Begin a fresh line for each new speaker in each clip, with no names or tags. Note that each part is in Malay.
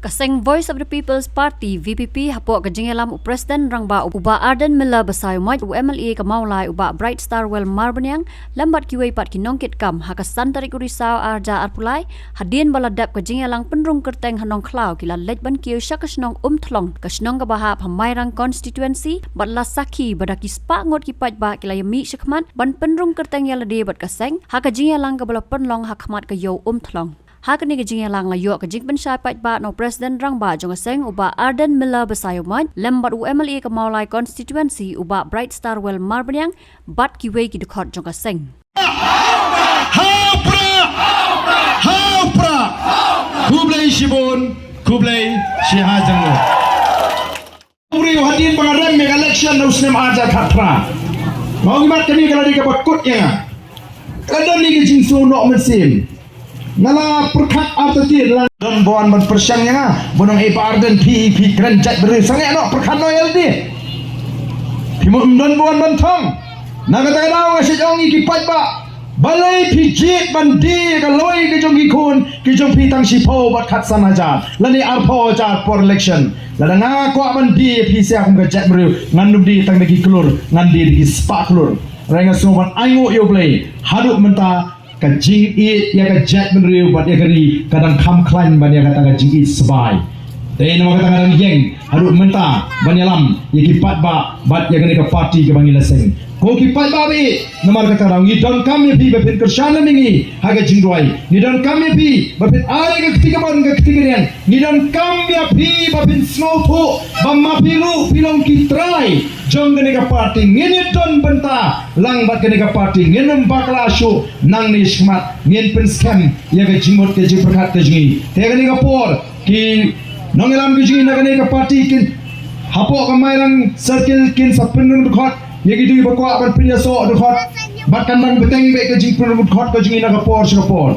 Kaseng Voice of the People's Party VPP hapok kejingelam Presiden Rangba uba Arden Miller besayumaj UMLA kemaulai uba Bright Star Well Marbanyang lambat kiwei pat kinongkit kam hakasan tarik urisau arja arpulai hadien baladap kejingelang penrung kerteng hanong klau kila lejban kiu syakasnong thlong kasnong kabaha pamairang constituency batla saki badaki spa ngot kipat ba kila yami syakmat ban penrung kerteng yalade bat kaseng hakajingelang kabala penlong hakmat kayo thlong Hakani kejingelang layok kejing pensyapat ba no Presiden Rangba jongaseng uba Arden Miller besayumaj lembat UMLA kemaulai constituency uba Bright Star Well Marbanyang bat kiwei kidekot jongaseng.
Haupra Kublai Shibun Kublai Shihajang Uri hadin pengarem mega election usnem aja khatra mau gimat kami kalau di kabakut ya kadang ni kejing sunok mesin Nala perkat arti dan buan berpersangnya bunong Eva Arden pi kerencet beri sangat nak perkat noel di timum dan buan bantang naga tahu ngasih jongi kipat ba balai pijit bandi kaloi ke jongi kun ke jong pi tang sipo bat kat sanaja lani arpo jar for election lada ngaku bandi pi siak ngajat beri ngandum di tang degi kelur ngandi degi spa kelur renga soman ayo yo play haduk menta kajing it ya kajat menriu bat ya kari kadang kam klan ban ya kata kajing it sebai dai nama kata kadang yeng harus mentah ban yalam ya kipat ba bat ya kani ke parti ke bangil seng ko kipat ba bi nama kata rang ni don kam ya bi bapin kershana ningi haga jingdoi ni don kam ya bi bapin ai ke ketiga ban ke ketiga rian ni don kam ya bi bapin snow bamma pilu pilong kitrai jong kani ke parti ngini don benta lang bat kani ke parti nginem bakla show nang ni smat ngin pen scam ya ke jingmot ke jing perkat ke jingi te kani ke por ki nongelam ke jingi na kani ke parti kin hapok kamairang circle kin sapenun khot ye gitu bakwa ban pinya so khot batkan man beteng be ke jing penun khot ke jingi na ke por singapore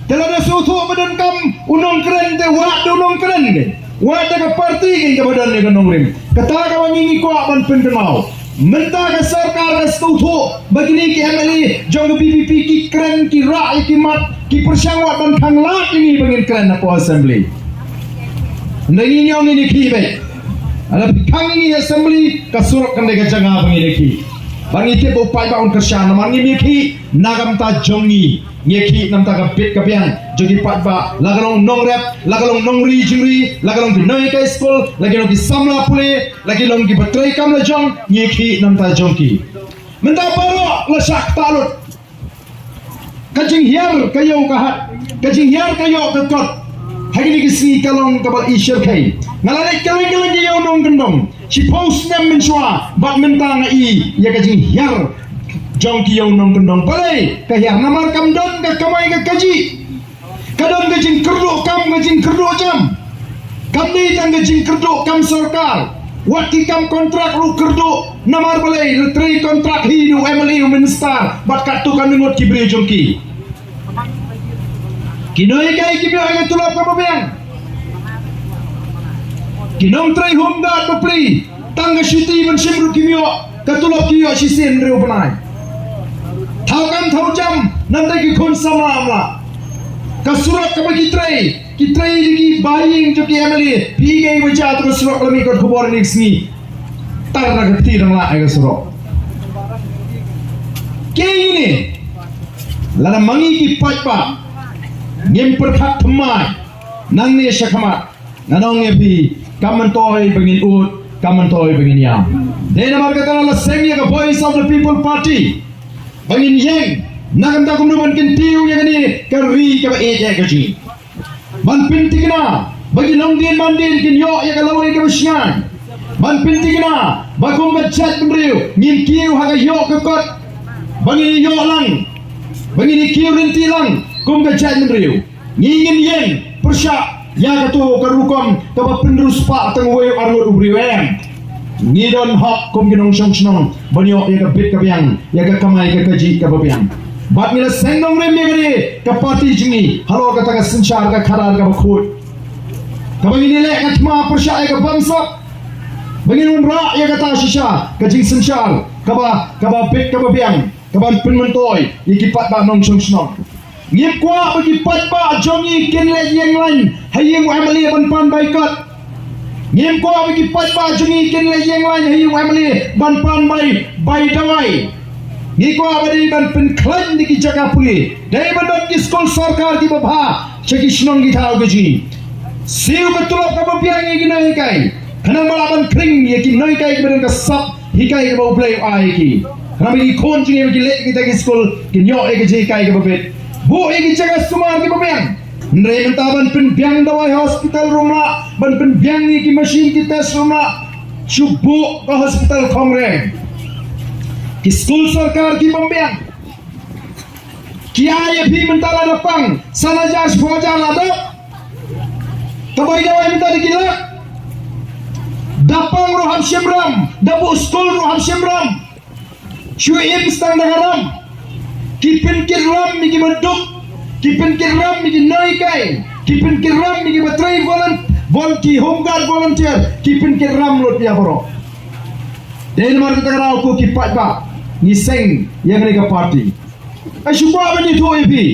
telada sutu badan kam unong keren te wa unong keren ke wa ke parti ke badan ni ke nongrim kata ka wangi ko ban pen kenau Menta ke sarkar ke setuju begini ki MLA jong PPP ki keren ki rak ki mat ki persyawat dan khanglat ini bengin keren apa assembly ndangi nyong ini ki be ada khang ini assembly ka surat kan dega janga bengin ki bangi ke bo pai baun kersyana mangi mi ki nagam ta jongi ngeki nam ta ka pit ka pian jogi pat ba lagalong nong rap lagalong nong ri jingri lagalong ki noi ka school lagalong ki samla pule lagalong ki batrai kam la jong ngeki nam ta jongki menta baro la sak talut kajing hiar kayo kahat kajing hiar kayo kakot hagini ki si kalong ka ba isher kai ngalale kaleng ki yo nong gendong si post nem menswa bat menta ngai ya kajing hiar jong ki yang nong kendong balai kahya namar kam don ka kamai ka kaji kadang gajing kerduk kam gajing kerduk jam kam ni tang gajing kerduk kam sarkar wati kam kontrak lu kerduk namar balai letri kontrak hidu MLA minister bat katu kan ngot ki bre jong ki kinoi kai ki bi ang tulap ka babiang kinong trai home guard papli tang ga shiti ban simru kimyo katulap ki yo sisen reu banai thau kam thau jam nanti ki khun sama amla kasurat ka kitrai di buying jo ki MLA pi gai baca terus surat lami ko khobor ni sni tar na gati rang la ai surat ke ini lana mangi ki patpa ngem perkhat thmai nang ne shakhamat nanong e pi kamantoi bengin ut kamantoi bengin yam dena mar kata la semia ka Voice of the People Party bangin yeng nagam ta kum man kin tiu ya gani kari ka e ja ka ji man pintigna bagi long din man din kin yo ya ka lawai ka syan man pintigna bagum ka chat briu min kiu ha ka yo ka kot bagi yo lang bagi ni kiu rinti lang kum ka chat briu ngin yeng persya ya ka tu ka rukom ka ba pendrus pa tang we arlo briwem ngidon hok kum ginong song banyo ya ka bit ka biang ya ka kamai ka kaji ka biang bat nila sendong rem megari ka parti jingi halo ka ta ka sanchar ka kharar ka khut ka bangini le ka thma persya ka bamsok bangin ra ya ka ta shisha ka jing sanchar ka ba bit ka biang ka ban pinmentoi ikipat ba nong song nghiệp qua bagi patba jongi kenle yang lain hayeng amali ban pan baikot nghiệp qua bagi patba jongi kenle yang lain hayeng amali ban pan bai dawai nghiệp qua bagi ban pen klan di jaga puli dai ban ki skol sarkar di babha cheki shnong gi thau gi siu betulap ka babiang gi nai kai kanang malaban kring ye ki nai kai bereng ka sap hikai ka play ai ki rami khon jinge gi le gi ta gi skol gi nyo e gi kai ka babet bu e gi jaga sumar gi babiang ndre mentaban pen biang dawai hospital rumah ban pen biang ni ki machine ki tes rumah chubu ka hospital khongre ki skol sarkar ki babiang kiai bhi mentala dapang sanajas foja ladap kabai dawai minta digila dapang roham syamram dabu skol roham syamram syuim stang dagaram kipin kiram migi beduk kipin kiram migi noikai kipin kiram migi batrai volunteer homeguard volunteer kipin kiram lot ya boro den mar kita rau ko kipat ba ni seng yang ni ka party asyupa bani tu ipi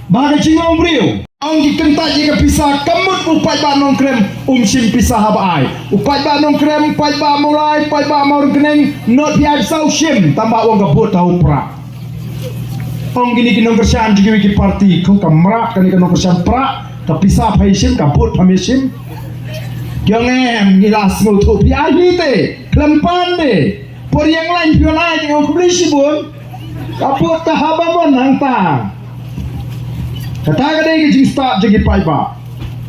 baga cingong brio ang dikentak jika pisah kemut upat ba nong krem sim pisah habai upat ba nong krem upat ba mulai upat ba mau keneng not biar sau sim tambah wong gabut tahu pra ang gini kinong kerjaan juga wiki party kau kamrak kani kinong kerjaan pra kapisah pai sim kabut pami sim kyongem ngilas ngutup di ahi te kelempan de por yang lain piolai dengan kubli sibun kaput tahabamon hangtang kata kadai ke jing start jagi paiba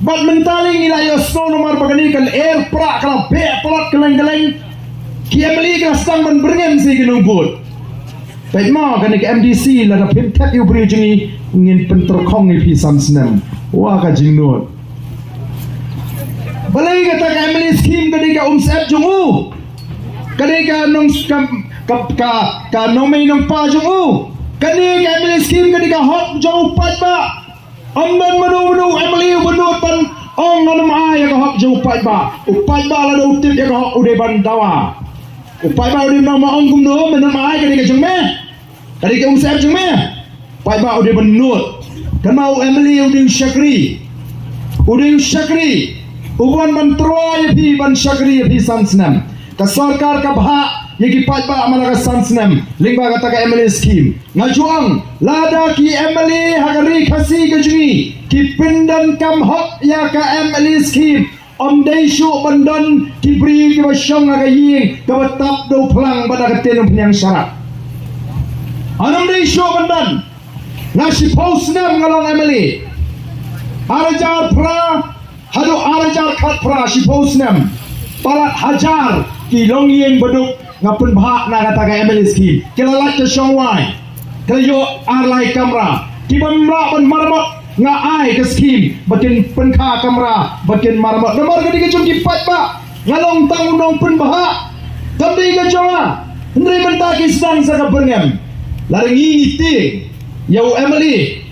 bat mentaling nilai snow nomor bagani kan air pra kala be pelat keleng-keleng kiamli ka stang ban bringen si ginung bot baik ma kan ke MDC la da pintat yu bri jingi ngin penterkong ni pisan senam wa ka jing not balai kata ka MLA scheme kadai ka umsep jungu kadai ka nong ka nomei nong pa jungu kadai ka MLA scheme kadai ka hot jauh pat ba amban manu MLA benut ban ong anam ai ka hot jauh pat ba upat ba la do tip ya ka hot ude ban dawa upat ba ude nama ong kum no menam ai kadai ka jung me kadai ka umsep jung me pat ba ude benut kan mau MLA ude syakri uban ban troy phi ban syakri phi sansnam ka sarkar ka bha ye ki pat ba amala ka sansnam lingba kata ka MLA scheme ngajuang lada ki MLA hagari khasi gajri ki pindan kam hok ya ka MLA scheme om dei shu bandan ki bri ki basyong ga ying ka batap do plang pada ka tenum penyang syarat anam dei shu bandan ngasi posnam ngalong MLA arajar pra hadu arajar khat pra si posnam palat hajar ki longyeng beduk ngapun bahak na kata ka MLA scheme kelalat ke showai kelayo arlai kamera ki bamra ban marmot nga ai ke scheme batin penkha kamera batin marmot nomor ketiga jom ki pat ba ngalong tang undong pun bahak tapi ke jonga ndri menta ki sang sa ka berngam lari ngiti yau MLA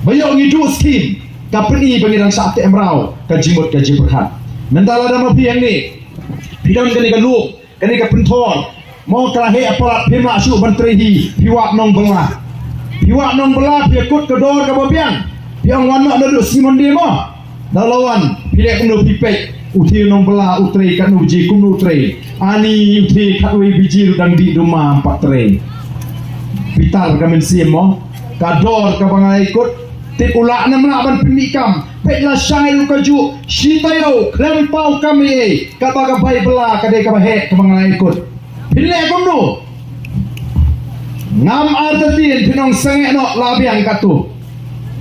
bayo ngidu scheme kapeni bangirang sakte emrau ka jimut ka jiberhat mentala dama piang ni pidam kani ka lu kani ka penton mo terahe aparat pima asu menteri hi piwak nong bela pia kut ka dor ka babiang piang wan nak duduk simon dia mo dalawan pilek kunu pipek uti nong bela utrei kan uji kunu utrei ani uti katwe biji rudang di rumah 4 trei pitar ka mensim mo ka dor ka bangai ikut tip ulak na melaban pindikam petla syai ukaju shitayo klempau kami kabaga bai bela kadai kabahe kabangai ikut pile kono ngam artatin pinong sange no labiang katu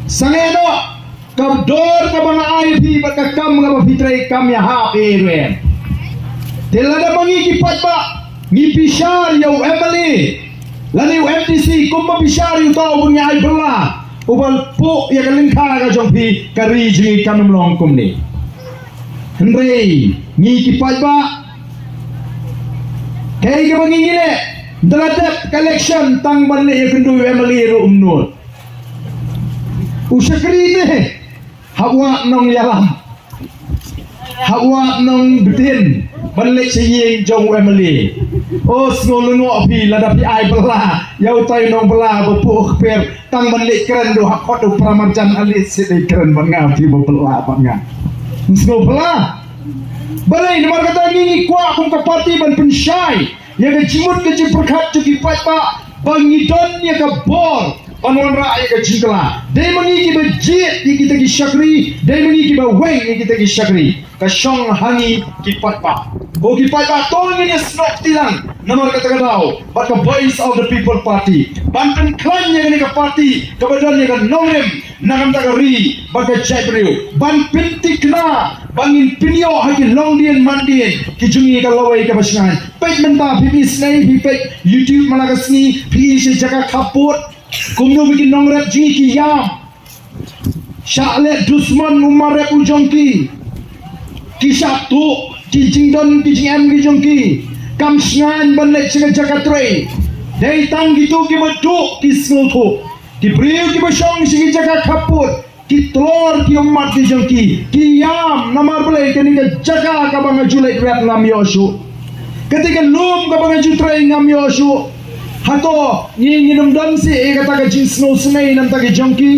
sange no kabdor kabangai pi bakakam ngaba fitrai kam ya ha eren telada bangi kipat ba ngi pishar yo MLA lani MDC kumba pishar yo tau bungi ai bela ubal po ya kalingkha ka jompi kari jingi kanum long kumni hendrei ngi kipat ba kay ka bangingile daladap collection tang banle ya kendu MLA ru umnul usakri te hawa nong yalam hawa nong betin balik seying jong Emily oh ngolungo api lada pi ai bela yau tai nong bela bepuh per tang balik keren do hakot do pramarjan alis sedai keren bangau ti bela bangau ngol bela balai nomor kata ngingi kuak kum ka parti ban pensyai yang ke jimut ke jiperkat cuki patpa bangidon ya ke bor panuan rakyat ke jingkala dai mengi ki bejit di kita ki syakri dai mengi ki baweng di kita ki syakri ka syong hangi ki patpa o ki patpa tong ini snok tilang nomor kata kadau but the voice of the people party banten klan yang ni ke parti kebadan yang ke nongrem nagam takari baka jaibriu ban pinti kena bangin pinyo haki longdian mandien ki jungi ka lawai ka basingan pek menta pipi snai pipi YouTube malagasni pi se jaga kaput kumno bikin nongrep jingi ki yam syaklet dusman umarep ujongki kisah tu ki jingdon ki jingam ki jongki kam sngan banlek sega jaga tre dai tang gitu ki beduk ki snotu ki priu ki basong segi jaga kaput ki telur ki umat ki jongki ki yam namar boleh kini ke jaga ka bang julek rap ngam yosu ketika lum ka bang jutre ngam yosu hato ni nginum dan si kata ka jing snow snai nam ta ki jongki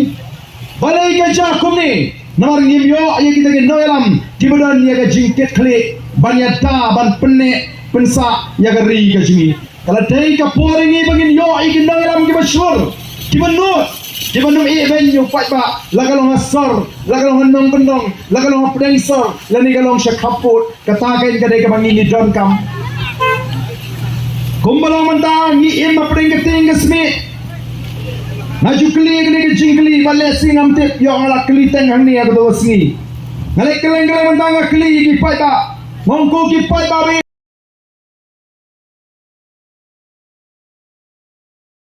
balai ka jakum ni namar ngim yo ya kita ke noelam ki badan ya ka jingket klik banyak ta ban penek pensa ya ka ri ka jingi kalau dai ka poringi bangin yo iki noelam ki basyur ki benut di bandung venue fight ba lagalong asar lagalong nong bendong lagalong pedensor lani galong syakaput katakan kadai ka bangini don kam kumbalong mentang ni im apring keting kesmit naju keli kene ke jingkeli balesi ngamtip yo ala keli teng hang ni aku sini ngalek keleng mentang keli ki fight ba ngongko ki fight ba